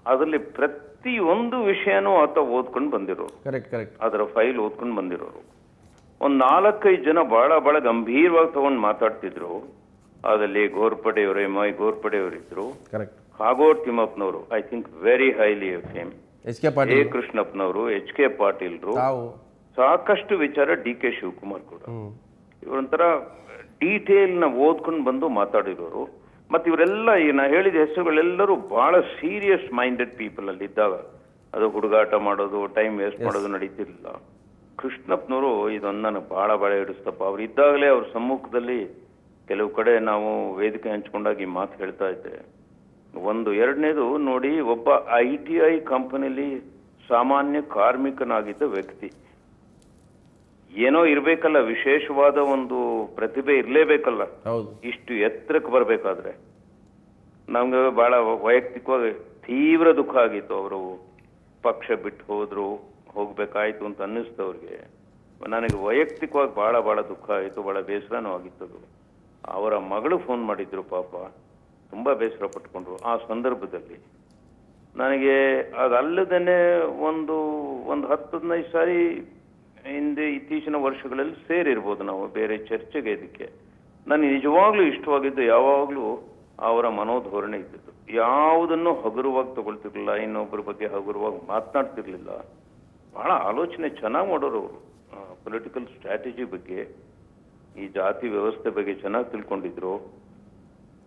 ಅದರಲ್ಲಿ ಪ್ರತಿಯೊಂದು ವಿಷಯನೂ ಆತ ಓದ್ಕೊಂಡು ಬಂದಿರೋರು. ಕರೆಕ್ಟ್. ಅದರ ಫೈಲ್ ಓದ್ಕೊಂಡು ಬಂದಿರೋರು. ಒಂದ್ 4-5 ಜನ ಬಹಳ ಗಂಭೀರವಾಗಿ ತಗೊಂಡು ಮಾತಾಡ್ತಿದ್ರು. ಅದರಲ್ಲಿ ಗೋರ್ಪಡೆಯವರು, MI ಗೋರ್ಪಡೆಯವರಿದ್ರು, ಕಾಗೋಡು ತಿಮ್ಮಪ್ಪನವರು, I think very highly fame, A ಕೃಷ್ಣಪ್ಪನವರು, HK ಪಾಟೀಲ್ರು, ಸಾಕಷ್ಟು ವಿಚಾರ DK ಶಿವಕುಮಾರ್ ಕೂಡ. ಇವರೊಂಥರ ಡೀಟೇಲ್ ನ ಓದ್ಕೊಂಡು ಬಂದು ಮಾತಾಡಿರೋರು. ಮತ್ತೆ ಇವರೆಲ್ಲ ನಾ ಹೇಳಿದ ಹೆಸರುಗಳೆಲ್ಲರೂ ಬಹಳ ಸೀರಿಯಸ್ ಮೈಂಡೆಡ್ ಪೀಪಲ್ ಅಲ್ಲಿ ಇದ್ದಾಗ ಅದು ಹುಡುಗಾಟ ಮಾಡೋದು, ಟೈಮ್ ವೇಸ್ಟ್ ಮಾಡೋದು ನಡೀತಿರ್ಲಿಲ್ಲ. ಕೃಷ್ಣಪ್ಪನವರು ಇದೊಂದು ನನಗೆ ಬಹಳ ಹಿಡಿಸ್ತಪ್ಪ. ಅವ್ರು ಇದ್ದಾಗಲೇ ಅವ್ರ ಸಮ್ಮುಖದಲ್ಲಿ ಕೆಲವು ಕಡೆ ನಾವು ವೇದಿಕೆ ಹಂಚ್ಕೊಂಡಾಗ ಈ ಮಾತು ಹೇಳ್ತಾ ಇದ್ದೆ. ಒಂದು, ಎರಡನೇದು ನೋಡಿ, ಒಬ್ಬ ITI ಕಂಪನಿಲಿ ಸಾಮಾನ್ಯ ಕಾರ್ಮಿಕನಾಗಿದ್ದ ವ್ಯಕ್ತಿ, ಏನೋ ಇರ್ಬೇಕಲ್ಲ, ವಿಶೇಷವಾದ ಒಂದು ಪ್ರತಿಭೆ ಇರ್ಲೇಬೇಕಲ್ಲ ಇಷ್ಟು ಎತ್ತರಕ್ಕೆ ಬರ್ಬೇಕಾದ್ರೆ. ನಮ್ಗೆ ಬಹಳ ವೈಯಕ್ತಿಕವಾಗಿ ತೀವ್ರ ದುಃಖ ಆಗಿತ್ತು. ಅವರು ಪಕ್ಷ ಬಿಟ್ಟು ಹೋಗ್ಬೇಕಾಯ್ತು ಅಂತ ಅನ್ನಿಸ್ತು ಅವ್ರಿಗೆ. ನನಗೆ ವೈಯಕ್ತಿಕವಾಗಿ ಬಹಳ ದುಃಖ ಆಯಿತು, ಬಹಳ ಬೇಸರನೂ ಆಗಿತ್ತದು. ಅವರ ಮಗಳು ಫೋನ್ ಮಾಡಿದ್ರು, ಪಾಪ ತುಂಬಾ ಬೇಸರ ಪಟ್ಕೊಂಡ್ರು. ಆ ಸಂದರ್ಭದಲ್ಲಿ ನನಗೆ ಅದಲ್ಲದೇನೆ ಒಂದು 10-15 ಸಾರಿ ಹಿಂದೆ ಇತ್ತೀಚಿನ ವರ್ಷಗಳಲ್ಲಿ ಸೇರಿರ್ಬೋದು ನಾವು ಬೇರೆ ಚರ್ಚೆಗೆ. ಇದಕ್ಕೆ ನನಗೆ ನಿಜವಾಗ್ಲೂ ಇಷ್ಟವಾಗಿದ್ದು ಯಾವಾಗ್ಲೂ ಅವರ ಮನೋಧೋರಣೆ ಇದ್ದದ್ದು. ಯಾವುದನ್ನು ಹಗುರವಾಗಿ ತಗೊಳ್ತಿರ್ಲಿಲ್ಲ, ಇನ್ನೊಬ್ಬರ ಬಗ್ಗೆ ಹಗುರವಾಗಿ ಮಾತನಾಡ್ತಿರ್ಲಿಲ್ಲ. ಬಹಳ ಆಲೋಚನೆ ಚೆನ್ನಾಗಿ ಮಾಡೋರು ಅವರು. ಪೊಲಿಟಿಕಲ್ ಸ್ಟ್ರಾಟಜಿ ಬಗ್ಗೆ, ಈ ಜಾತಿ ವ್ಯವಸ್ಥೆ ಬಗ್ಗೆ ಚೆನ್ನಾಗಿ ತಿಳ್ಕೊಂಡಿದ್ರು.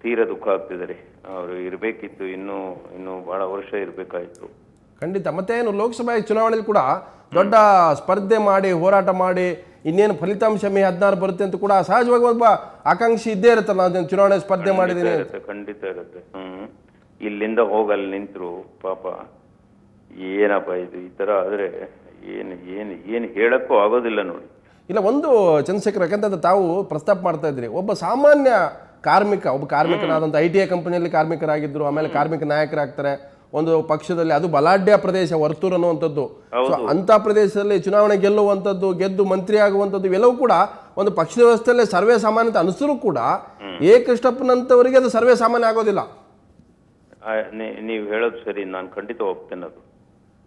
ತೀರಾ ದುಃಖ ಆಗ್ತಿದ್ದಾರೆ. ಅವರು ಇರಬೇಕಿತ್ತು, ಇನ್ನೂ ಬಹಳ ವರ್ಷ ಇರಬೇಕಾಯ್ತು. ಖಂಡಿತ. ಮತ್ತೆ ಏನು ಲೋಕಸಭಾ ಚುನಾವಣೆಯಲ್ಲಿ ಕೂಡ ದೊಡ್ಡ ಸ್ಪರ್ಧೆ ಮಾಡಿ, ಹೋರಾಟ ಮಾಡಿ, ಇನ್ನೇನು ಫಲಿತಾಂಶ ಮೇ 16 ಬರುತ್ತೆ ಅಂತ ಕೂಡ ಸಹಜವಾಗಿ ಒಬ್ಬ ಆಕಾಂಕ್ಷಿ ಇದ್ದೇ ಇರುತ್ತಲ್ಲ, ನಾನು ಚುನಾವಣೆ ಸ್ಪರ್ಧೆ ಮಾಡಿದ್ದೀನಿ. ಖಂಡಿತ ಇರುತ್ತೆ. ಇಲ್ಲಿಂದ ಹೋಗಲ್ಲಿ ನಿಂತರು ಪಾಪ. ಏನಪ್ಪ ಇದು, ಈ ತರ ಆದ್ರೆ ಏನು ಹೇಳಕ್ಕೂ ಆಗೋದಿಲ್ಲ ನೋಡಿ. ಇಲ್ಲ ಒಂದು ಚಂದ್ರಶೇಖರ್, ಯಾಕಂತಂದ್ರೆ ತಾವು ಪ್ರಸ್ತಾಪ ಮಾಡ್ತಾ ಇದ್ರಿ, ಒಬ್ಬ ಸಾಮಾನ್ಯ ಕಾರ್ಮಿಕನಾದಂಥ ITI ಕಂಪನಿಯಲ್ಲಿ ಕಾರ್ಮಿಕರಾಗಿದ್ರು, ಆಮೇಲೆ ಕಾರ್ಮಿಕ ನಾಯಕರಾಗ್ತಾರೆ ಒಂದು ಪಕ್ಷದಲ್ಲಿ, ಅದು ಬಲಾಢ್ಯ ಪ್ರದೇಶ ವರ್ತೂರ್ ಅನ್ನುವಂಥದ್ದು. ಸೊ ಅಂಥ ಪ್ರದೇಶದಲ್ಲಿ ಚುನಾವಣೆ ಗೆಲ್ಲುವಂಥದ್ದು, ಗೆದ್ದು ಮಂತ್ರಿ ಆಗುವಂಥದ್ದು, ಇವೆಲ್ಲವೂ ಕೂಡ ಒಂದು ಪಕ್ಷದ ವ್ಯವಸ್ಥೆಯಲ್ಲೇ ಸರ್ವೇ ಸಾಮಾನ್ಯ ಅಂತ ಅನಿಸಿದ್ರು ಕೂಡ ಎ ಕೃಷ್ಣಪ್ಪನಂತವರಿಗೆ ಅದು ಸರ್ವೇ ಸಾಮಾನ್ಯ ಆಗೋದಿಲ್ಲ. ನೀವು ಹೇಳೋದು ಸರಿ, ನಾನು ಖಂಡಿತ ಒಪ್ತೇನೆ ಅದು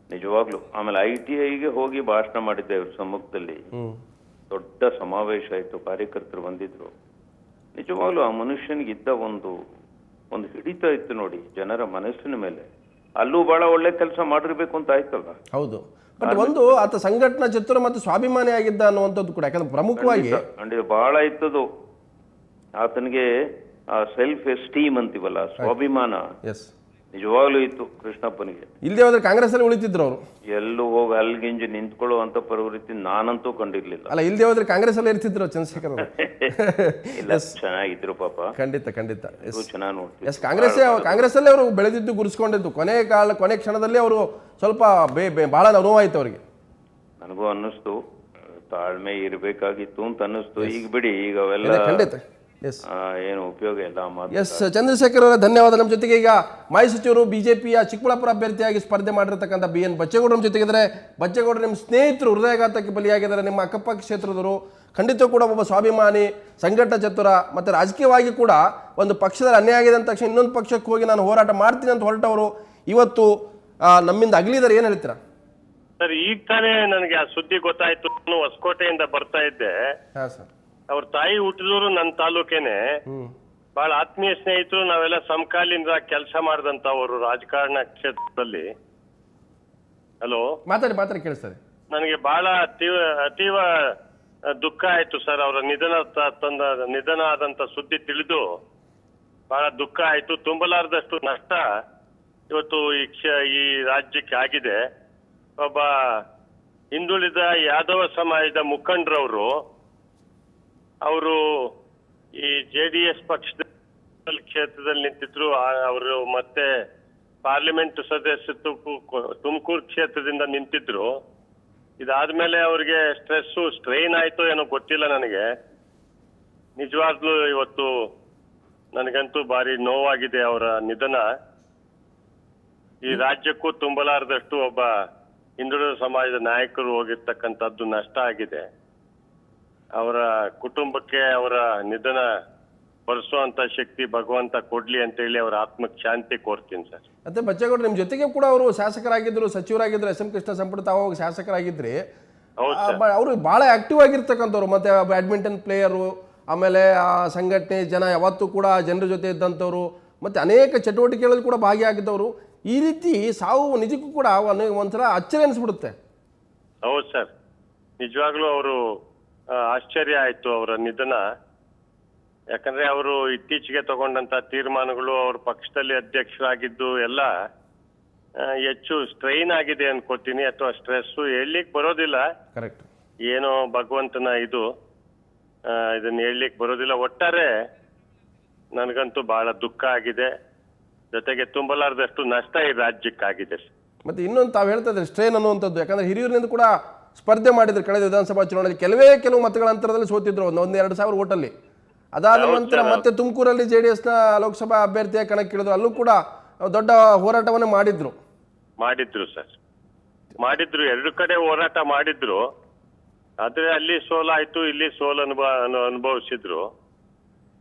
ನಿಜವಾಗ್ಲು. ಆಮೇಲೆ ITIಗೆ ಹೋಗಿ ಭಾಷಣ ಮಾಡಿದ್ದೆ ಇವ್ರ ಸಮ್ಮುಖದಲ್ಲಿ, ದೊಡ್ಡ ಸಮಾವೇಶ ಆಯ್ತು, ಕಾರ್ಯಕರ್ತರು ಬಂದಿದ್ರು. ನಿಜವಾಗ್ಲು ಆ ಮನುಷ್ಯನಿಗಿದ್ದ ಒಂದು ಹಿಡಿತ ಇತ್ತು ನೋಡಿ ಜನರ ಮನಸ್ಸಿನ ಮೇಲೆ. ಅಲ್ಲೂ ಬಹಳ ಒಳ್ಳೆ ಕೆಲಸ ಮಾಡಿರ್ಬೇಕು ಅಂತ ಆಯ್ತಲ್ಲ. ಹೌದು, ಬಟ್ ಒಂದು ಆತ ಸಂಘಟನಾ ಚತುರ ಮತ್ತು ಸ್ವಾಭಿಮಾನಿ ಆಗಿದ್ದ ಅನ್ನುವಂಥದ್ದು ಕೂಡ, ಯಾಕಂದ್ರೆ ಪ್ರಮುಖವಾಗಿ ಬಹಳ ಇತ್ತದು ಆತನಿಗೆ. ಸೆಲ್ಫ್ ಎಸ್ಟೀಮ್ ಅಂತೀವಲ್ಲ, ಸ್ವಾಭಿಮಾನ ನಿಜವಾಗ್ಲೂ ಇತ್ತು ಕೃಷ್ಣಪ್ಪನಿಗೆ. ಇಲ್ಲದೆ ಹೋದ್ರೆ ಕಾಂಗ್ರೆಸ್ ಅಲ್ಲಿ ಉಳಿತಿದ್ರು ಅವರು, ಎಲ್ಲೂ ಹೋಗಿ ಹಲ್ಗಿಂಜಿ ನಿಂತ್ಕೊಳ್ಳುವಂತ ಪ್ರವೃತ್ತಿ ನಾನಂತೂ ಕಂಡಿರ್ಲಿಲ್ಲ. ಅಲ್ಲ, ಇಲ್ಲದೆ ಹೋದ್ರೆ ಕಾಂಗ್ರೆಸ್ ಅಲ್ಲಿ ಇರ್ತಿದ್ರು ಚಂದ್ರಶೇಖರ್ ಅವರು. ಇಲ್ಲ, ಚೆನ್ನಾಗಿದ್ರು ಪಾಪ, ಖಂಡಿತ ಚೆನ್ನಾಗಿ ನೋಡ್ತೀವಿ. ಕಾಂಗ್ರೆಸ್ ಅಲ್ಲೇ ಅವರು ಬೆಳೆದಿದ್ದು, ಗುರುಸ್ಕೊಂಡಿದ್ದು. ಕೊನೆ ಕ್ಷಣದಲ್ಲಿ ಅವರು ಸ್ವಲ್ಪ ಬಹಳ ನೋವಾಯ್ತು ಅವರಿಗೆ. ನನಗೂ ಅನ್ನಿಸ್ತು, ತಾಳ್ಮೆ ಇರ್ಬೇಕಾಗಿತ್ತು ಅಂತ ಅನ್ನಿಸ್ತು. ಈಗ ಬಿಡಿ, ಈಗ ಅವೆಲ್ಲ ಖಂಡಿತ ಏನು ಉಪಯೋಗ ಇಲ್ಲ. ಎಸ್ ಚಂದ್ರಶೇಖರ್ ಅವರ ಧನ್ಯವಾದ. ನಮ್ಮ ಜೊತೆಗೆ ಈಗ ಮಾಜಿ ಸಚಿವರು ಬಿಜೆಪಿಯ ಚಿಕ್ಕಬಳ್ಳಾಪುರ ಅಭ್ಯರ್ಥಿಯಾಗಿ ಸ್ಪರ್ಧೆ ಮಾಡಿರ್ತಕ್ಕಂಥ BN ಬಚ್ಚೇಗೌಡರು ನಮ್ಮ ಜೊತೆಗಿದ್ದಾರೆ. ಬಚ್ಚೇಗೌಡರು ನಿಮ್ಮ ಸ್ನೇಹಿತರು, ಹೃದಯಾಘಾತಕ್ಕೆ ಬಲಿಯಾಗಿದ್ದಾರೆ, ನಿಮ್ಮ ಅಕ್ಕಪಕ್ಕ ಕ್ಷೇತ್ರದವರು. ಖಂಡಿತ ಕೂಡ ಒಬ್ಬ ಸ್ವಾಭಿಮಾನಿ, ಸಂಘಟನಾ ಚತುರ, ಮತ್ತು ರಾಜಕೀಯವಾಗಿ ಕೂಡ ಒಂದು ಪಕ್ಷದಲ್ಲಿ ಅನ್ಯಾಯ ಆಗಿದೆ ಅಂದ ತಕ್ಷಣ ಇನ್ನೊಂದು ಪಕ್ಷಕ್ಕೆ ಹೋಗಿ ನಾನು ಹೋರಾಟ ಮಾಡ್ತೀನಿ ಅಂತ ಹೊರಟವರು ಇವತ್ತು ನಮ್ಮಿಂದ ಅಗಲಿದ್ದಾರೆ. ಏನು ಹೇಳ್ತೀರಾ ಸರ್? ಈಗ ತಾನೇ ನನಗೆ ಆ ಸುದ್ದಿ ಗೊತ್ತಾಯ್ತು. ನಾನು ಹೊಸಕೋಟೆಯಿಂದ ಬರ್ತಾ ಇದ್ದೆ. ಹಾಂ ಸರ್. ಅವ್ರ ತಾಯಿ ಹುಟ್ಟಿದವರು ನನ್ನ ತಾಲೂಕೇನೆ, ಬಹಳ ಆತ್ಮೀಯ ಸ್ನೇಹಿತರು. ನಾವೆಲ್ಲ ಸಮಕಾಲೀನ ಕೆಲಸ ಮಾಡಿದಂತವರು ರಾಜಕಾರಣ ಕ್ಷೇತ್ರದಲ್ಲಿ. ಹಲೋ, ಮಾತಾಡಿ ಕೇಳಿಸ್ತಾರೆ. ನನಗೆ ಬಹಳ ಅತೀವ ದುಃಖ ಆಯ್ತು ಸರ್. ಅವರ ನಿಧನ ಆದಂತ ಸುದ್ದಿ ತಿಳಿದು ಬಹಳ ದುಃಖ ಆಯ್ತು. ತುಂಬಲಾರದಷ್ಟು ನಷ್ಟ ಇವತ್ತು ಈ ರಾಜ್ಯಕ್ಕೆ ಆಗಿದೆ. ಒಬ್ಬ ಹಿಂದುಳಿದ ಯಾದವ ಸಮಾಜದ ಮುಖಂಡರವರು, ಅವರು ಈ JDS ಪಕ್ಷದ ಕ್ಷೇತ್ರದಲ್ಲಿ ನಿಂತಿದ್ರು. ಅವರು ಮತ್ತೆ ಪಾರ್ಲಿಮೆಂಟ್ ಸದಸ್ಯತ್ವಕ್ಕೂ ತುಮಕೂರು ಕ್ಷೇತ್ರದಿಂದ ನಿಂತಿದ್ರು. ಇದಾದ್ಮೇಲೆ ಅವ್ರಿಗೆ ಸ್ಟ್ರೈನ್ ಆಯ್ತು ಏನೋ ಗೊತ್ತಿಲ್ಲ ನನಗೆ. ನಿಜವಾಗ್ಲೂ ಇವತ್ತು ನನಗಂತೂ ಭಾರಿ ನೋವಾಗಿದೆ ಅವರ ನಿಧನ. ಈ ರಾಜ್ಯಕ್ಕೂ ತುಂಬಲಾರದಷ್ಟು ಒಬ್ಬ ಹಿಂದುಳಿದ ಸಮಾಜದ ನಾಯಕರು ಹೋಗಿರ್ತಕ್ಕಂಥದ್ದು ನಷ್ಟ ಆಗಿದೆ. ಅವರ ಕುಟುಂಬಕ್ಕೆ ಅವರ ನಿಧನ ಬರೆಸುವಂತ ಶಕ್ತಿ ಭಗವಂತ ಕೊಡ್ಲಿ ಅಂತ ಹೇಳಿ ಅವರ ಆತ್ಮಕ್ಕೆ ಶಾಂತಿ ಕೋರ್ತೀನಿ ಸರ್. ಮತ್ತೆ ಬಚ್ಚೇಗೌಡರು ನಿಮ್ಮ ಜೊತೆಗೆ ಕೂಡ ಅವರು ಶಾಸಕರಾಗಿದ್ರು, ಸಚಿವರಾಗಿದ್ರು, SM ಕೃಷ್ಣ ಸಂಪುಟ ತಾವು ಶಾಸಕರಾಗಿದ್ರಿ. ಅವರು ಬಹಳ ಆಕ್ಟಿವ್ ಆಗಿರ್ತಕ್ಕಂಥವ್ರು, ಮತ್ತೆ ಬ್ಯಾಡ್ಮಿಂಟನ್ ಪ್ಲೇಯರು, ಆಮೇಲೆ ಆ ಸಂಘಟನೆ ಜನ ಯಾವತ್ತೂ ಕೂಡ ಜನರ ಜೊತೆ ಇದ್ದಂಥವ್ರು, ಮತ್ತೆ ಅನೇಕ ಚಟುವಟಿಕೆಗಳಲ್ಲಿ ಕೂಡ ಭಾಗಿಯಾಗಿದ್ದವರು. ಈ ರೀತಿ ಸಾವು ನಿಜಕ್ಕೂ ಕೂಡ ಒಂಥರ ಅಚ್ಚರಿ ಅನಿಸ್ಬಿಡುತ್ತೆ. ಹೌದು ಸರ್, ನಿಜವಾಗ್ಲೂ ಅವರು ಆಶ್ಚರ್ಯ ಆಯ್ತು ಅವರ ನಿಧನ. ಯಾಕಂದ್ರೆ ಅವರು ಇತ್ತೀಚೆಗೆ ತಗೊಂಡಂತ ತೀರ್ಮಾನಗಳು, ಅವ್ರ ಪಕ್ಷದಲ್ಲಿ ಅಧ್ಯಕ್ಷರಾಗಿದ್ದು ಎಲ್ಲ ಹೆಚ್ಚು ಸ್ಟ್ರೈನ್ ಆಗಿದೆ ಅನ್ಕೋತೀನಿ, ಅಥವಾ ಸ್ಟ್ರೆಸ್ ಹೇಳಲಿಕ್ಕೆ ಬರೋದಿಲ್ಲ. ಕರೆಕ್ಟ್, ಏನೋ ಭಗವಂತನ ಇದನ್ನ ಹೇಳಲಿಕ್ಕೆ ಬರೋದಿಲ್ಲ. ಒಟ್ಟಾರೆ ನನಗಂತೂ ಬಹಳ ದುಃಖ ಆಗಿದೆ, ಜೊತೆಗೆ ತುಂಬಲಾರದಷ್ಟು ನಷ್ಟ ಈ ರಾಜ್ಯಕ್ಕಾಗಿದೆ. ಮತ್ತೆ ಇನ್ನೊಂದು ತಾವು ಹೇಳ್ತಾ ಇದ್ರೆ ಸ್ಟ್ರೈನ್ ಅನ್ನುವಂಥದ್ದು, ಯಾಕಂದ್ರೆ ಹಿರಿಯೂರಿನಿಂದ ಕೂಡ ಸ್ಪರ್ಧೆ ಮಾಡಿದ್ರು ಕಳೆದ ವಿಧಾನಸಭಾ ಚುನಾವಣೆಯಲ್ಲಿ. ಕೆಲವು ಮತಗಳ ಅಂತರದಲ್ಲಿ ಸೋತಿದ್ರು, 1,000-2,000 ಓಟಲ್ಲಿ. ಅದಾದ ನಂತರ ಮತ್ತೆ ತುಮಕೂರಲ್ಲಿ JDSನ ಲೋಕಸಭಾ ಅಭ್ಯರ್ಥಿಯಾಗಿ ಕಣಕ್ಕಿಳಿದ್ರು. ಅಲ್ಲೂ ಕೂಡ ದೊಡ್ಡ ಹೋರಾಟವನ್ನೇ ಮಾಡಿದ್ರು ಸರ್. ಎರಡು ಕಡೆ ಹೋರಾಟ ಮಾಡಿದ್ರು. ಆದ್ರೆ ಅಲ್ಲಿ ಸೋಲಾಯ್ತು, ಇಲ್ಲಿ ಅನುಭವಿಸಿದ್ರು.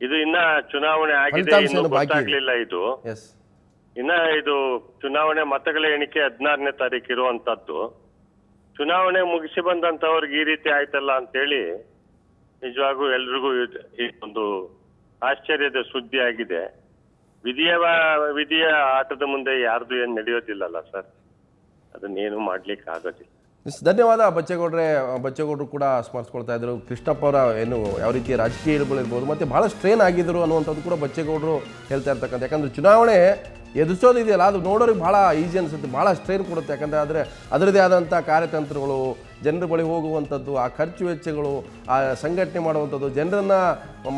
ಇದು ಇನ್ನ ಚುನಾವಣೆ ಆಗಿದೆ, ಇನ್ನು ಗೊತ್ತಾಗ್ಲಿಲ್ಲ. ಇದು ಚುನಾವಣೆ ಮತಗಳ ಎಣಿಕೆ 16ನೇ ತಾರೀಕು ಇರುವಂತದ್ದು. ಚುನಾವಣೆ ಮುಗಿಸಿ ಬಂದಂತವ್ರಿಗೆ ಈ ರೀತಿ ಆಯ್ತಲ್ಲ ಅಂತೇಳಿ ನಿಜವಾಗೂ ಎಲ್ರಿಗೂ ಒಂದು ಆಶ್ಚರ್ಯದ ಸುದ್ದಿ ಆಗಿದೆ. ವಿಧಿಯ ಆಟದ ಮುಂದೆ ಯಾರ್ದು ಏನ್ ನಡೆಯೋದಿಲ್ಲಲ್ಲ ಸರ್, ಅದನ್ನೇನು ಮಾಡ್ಲಿಕ್ಕೆ ಆಗೋದಿಲ್ಲ. ಧನ್ಯವಾದ ಬಚ್ಚೇಗೌಡರು ಕೂಡ ಸ್ಮರಿಸ್ಕೊಳ್ತಾ ಇದ್ರು. ಕೃಷ್ಣಪ್ಪ ಅವರ ಯಾವ ರೀತಿಯ ರಾಜಕೀಯ ಇರ್ಬೋದು, ಮತ್ತು ಭಾಳ ಸ್ಟ್ರೈನ್ ಆಗಿದ್ರು ಅನ್ನುವಂಥದ್ದು ಕೂಡ ಬಚ್ಚೇಗೌಡರು ಹೇಳ್ತಾ ಇರ್ತಕ್ಕಂಥ. ಯಾಕಂದರೆ ಚುನಾವಣೆ ಎದುರಿಸೋದಿದೆಯಲ್ಲ, ಅದು ನೋಡೋರಿಗೆ ಭಾಳ ಈಸಿ ಅನಿಸುತ್ತೆ, ಭಾಳ ಸ್ಟ್ರೈನ್ ಕೊಡುತ್ತೆ. ಯಾಕಂದರೆ ಅದರದೇ ಆದಂಥ ಕಾರ್ಯತಂತ್ರಗಳು, ಜನರ ಬಳಿ ಹೋಗುವಂಥದ್ದು, ಆ ಖರ್ಚು ವೆಚ್ಚಗಳು, ಆ ಸಂಘಟನೆ ಮಾಡುವಂಥದ್ದು, ಜನರನ್ನು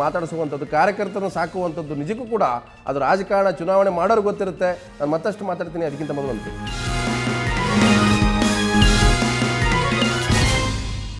ಮಾತಾಡಿಸುವಂಥದ್ದು, ಕಾರ್ಯಕರ್ತರನ್ನು ಸಾಕುವಂಥದ್ದು, ನಿಜಕ್ಕೂ ಕೂಡ ಅದು ರಾಜಕಾರಣ ಚುನಾವಣೆ ಮಾಡೋರಿಗೆ ಗೊತ್ತಿರುತ್ತೆ. ನಾನು ಮತ್ತಷ್ಟು ಮಾತಾಡ್ತೀನಿ, ಅದಕ್ಕಿಂತ ಮೊದಲು